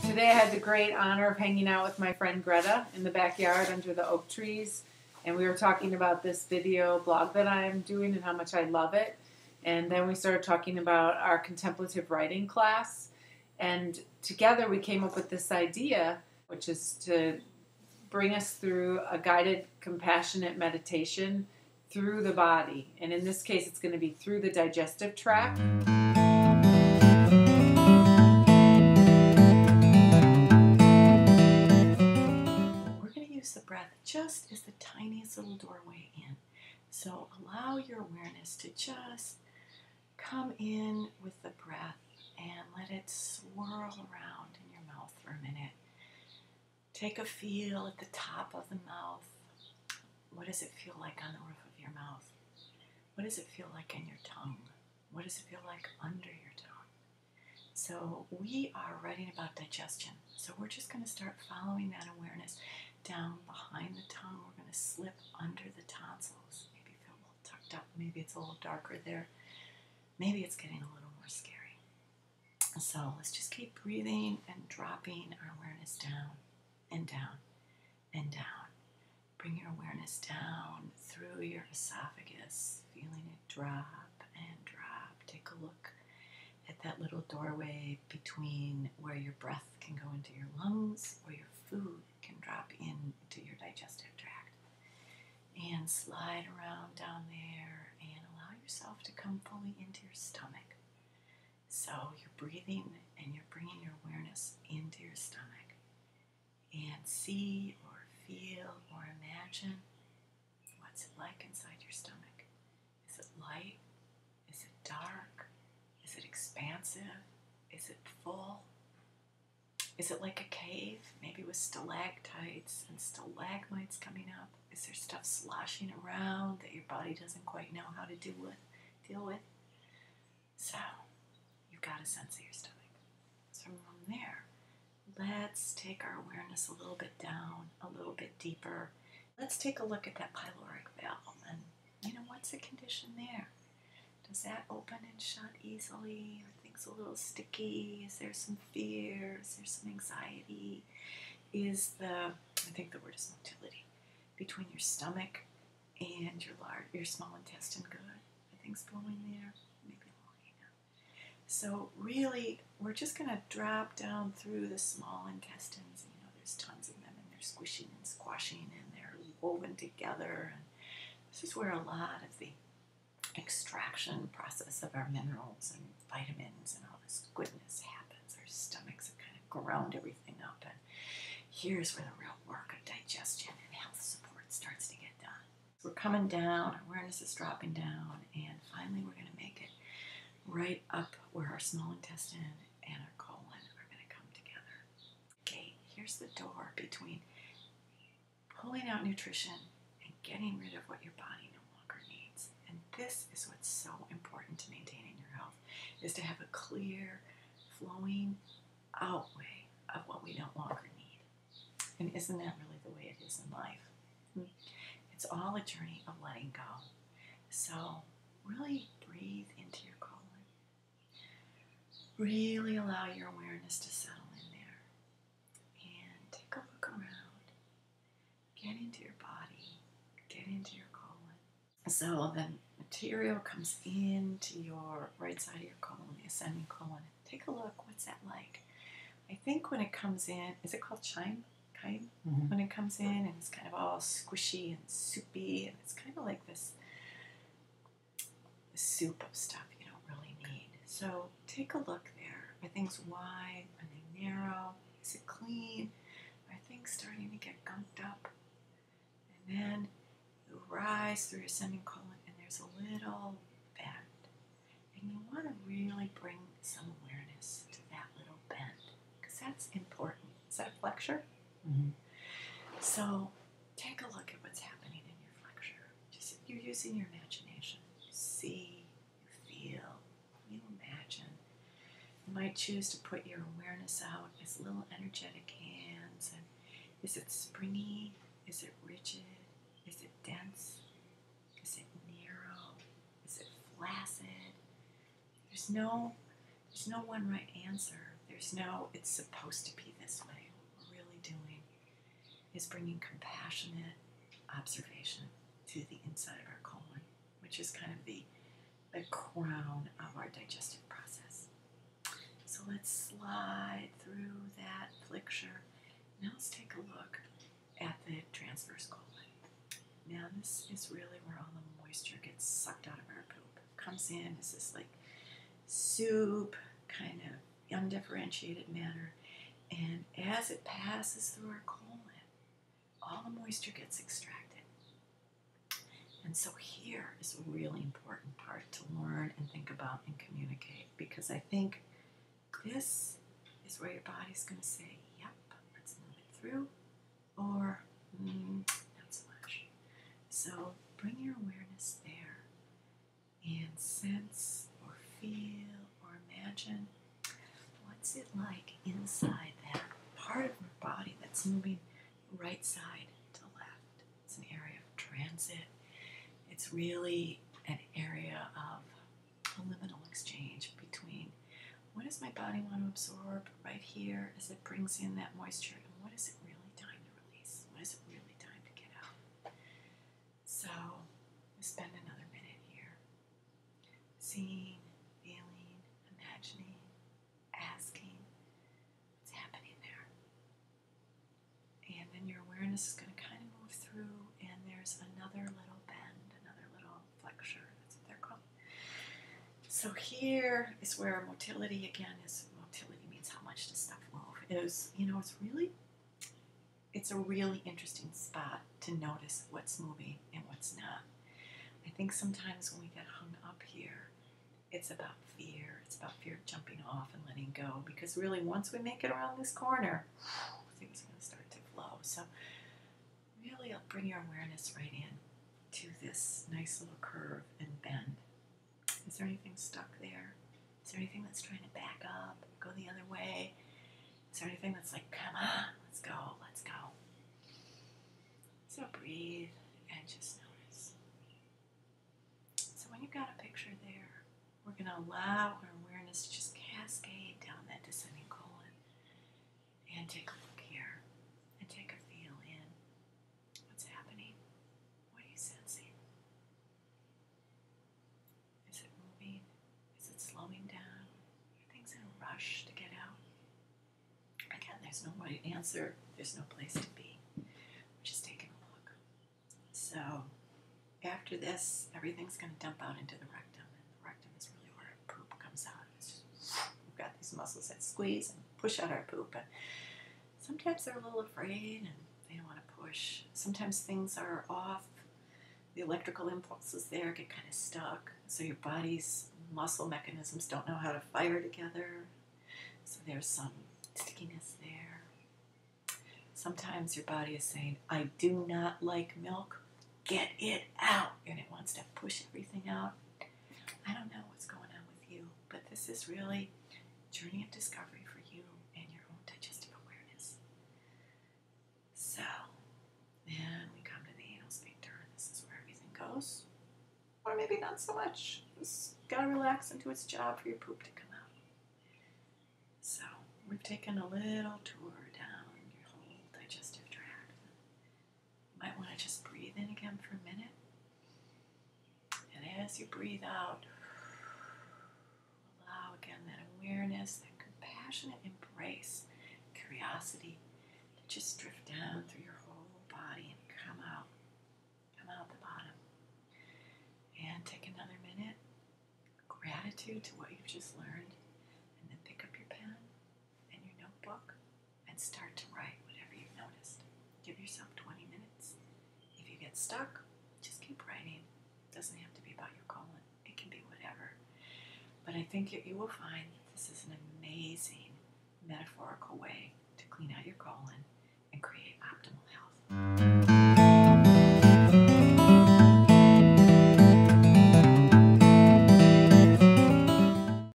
Today I had the great honor of hanging out with my friend Greta in the backyard under the oak trees, and we were talking about this video blog that I'm doing and how much I love it. And then we started talking about our contemplative writing class, and together we came up with this idea, which is to bring us through a guided, compassionate meditation through the body. And in this case, it's going to be through the digestive tract. The breath just as the tiniest little doorway in. So allow your awareness to just come in with the breath and let it swirl around in your mouth for a minute. Take a feel at the top of the mouth. What does it feel like on the roof of your mouth? What does it feel like in your tongue? What does it feel like under your tongue? So we are writing about digestion. So we're just going to start following that awareness down behind the tongue. We're going to slip under the tonsils. Maybe feel a little tucked up. Maybe it's a little darker there. Maybe it's getting a little more scary. So let's just keep breathing and dropping our awareness down and down and down. Bring your awareness down through your esophagus, feeling it drop and drop. Take a look at that little doorway between where your breath can go into your lungs, where your food can drop into your digestive tract. And slide around down there and allow yourself to come fully into your stomach. So you're breathing and you're bringing your awareness into your stomach. And see or feel or imagine, what's it like inside your stomach? Is it light? Is it dark? Is it expansive? Is it full? Is it like a cave, maybe with stalactites and stalagmites coming up? Is there stuff sloshing around that your body doesn't quite know how to deal with? So, you've got a sense of your stomach. So from there, let's take our awareness a little bit down, a little bit deeper. Let's take a look at that pyloric valve and, what's the condition there? Does that open and shut easily? Are things a little sticky? Is there some fear? Is there some anxiety? I think the word is motility, between your stomach and your small intestine good? Are things flowing there? Maybe a little, So really, we're just going to drop down through the small intestines. There's tons of them, and they're squishing and squashing, and they're woven together. And this is where a lot of the extraction process of our minerals and vitamins and all this goodness happens. Our stomachs have kind of ground everything up, and here's where the real work of digestion and health support starts to get done. We're coming down, our awareness is dropping down, and finally we're going to make it right up where our small intestine and our colon are going to come together. Okay, here's the door between pulling out nutrition and getting rid of what your body no longer needs. And this is what's so important to maintaining your health, is to have a clear, flowing out way of what we no longer need. And isn't that really the way it is in life? It's all a journey of letting go. So really breathe into your colon. Really allow your awareness to settle in there. And take a look around. Get into your body. Get into your colon. So the material comes into your right side of your colon, the ascending colon. Take a look. What's that like? I think when it comes in, is it called chyme? Mm-hmm. When it comes in and it's kind of all squishy and soupy, and it's kind of like this soup of stuff you don't really need. So take a look there. Are things wide? Are they narrow? Is it clean? Are things starting to get gunked up? And then you rise through your ascending colon, and there's a little bend. And you want to really bring some awareness to that little bend, because that's important. Is that a flexure? Mm-hmm. So take a look at what's happening in your flexure. Just you're using your imagination. You see, you feel, you imagine. You might choose to put your awareness out as little energetic hands. And is it springy? Is it rigid? Is it dense? Is it narrow? Is it flaccid? There's no There's no one right answer. There's no, it's supposed to be this way. What we're really doing is bringing compassionate observation to the inside of our colon, which is kind of the crown of our digestive process. So let's slide through that flexure. Now let's take a look at the transverse colon. Now this is really where all the moisture gets sucked out of our poop. It comes in as this like soup, kind of undifferentiated matter, and as it passes through our colon, all the moisture gets extracted. And so here is a really important part to learn and think about and communicate, because I think this is where your body's going to say, yep, let's move it through, or not so much. So bring your awareness there and sense or feel or imagine, what's it like inside that part of our body that's moving right side to left. It's an area of transit. It's really an area of a liminal exchange between what does my body want to absorb right here as it brings in that moisture, and what is it really time to release? What is it really time to get out? So we spend another minute here, seeing, feeling, imagining, asking what's happening there. And then your awareness is going to kind of move through, and there's another little bend, another little flexure. That's what they're called. So here is where motility again is. Motility means how much does stuff move. It's a really interesting spot to notice what's moving and what's not. I think sometimes when we get hung up here, it's about fear. It's about fear of jumping off and letting go, because really once we make it around this corner, things are going to start to flow. So really bring your awareness right in to this nice little curve and bend. Is there anything stuck there? Is there anything that's trying to back up, go the other way? Is there anything that's like, come on, let's go, let's go? So breathe and just notice. So when you've got a picture there, we're going to allow our awareness to just cascade down that descending colon and take a look here and take a feel in. What's happening? What are you sensing? Is it moving? Is it slowing down? Are things in a rush to get out? Again, there's no right answer. There's no place to be. We're just taking a look. So after this, everything's going to dump out into the rectum. And the rectum is really where our poop comes out. It's just, we've got these muscles that squeeze and push out our poop. And sometimes they're a little afraid and they don't want to push. Sometimes things are off. The electrical impulses there get kind of stuck. So your body's muscle mechanisms don't know how to fire together. So there's some stickiness there. Sometimes your body is saying, I do not like milk. Get it out. And it wants to push everything out. I don't know what's going on with you, but this is really a journey of discovery for you and your own digestive awareness. So then we come to the anal sphincter. This is where everything goes. Or maybe not so much. It's got to relax into its job for your poop to come out. So we've taken a little tour down your whole digestive tract. You might want to just breathe in again for a minute. And as you breathe out, allow again that awareness, that compassionate embrace, curiosity to just drift down through your whole body and come out the bottom. And take another minute, gratitude to what you've just learned, and then pick up your pen and your notebook and start to write whatever you've noticed. Give yourself 20 minutes. If you get stuck, just keep writing. It doesn't have to be about your colon. It can be whatever. But I think you will find that this is an amazing metaphorical way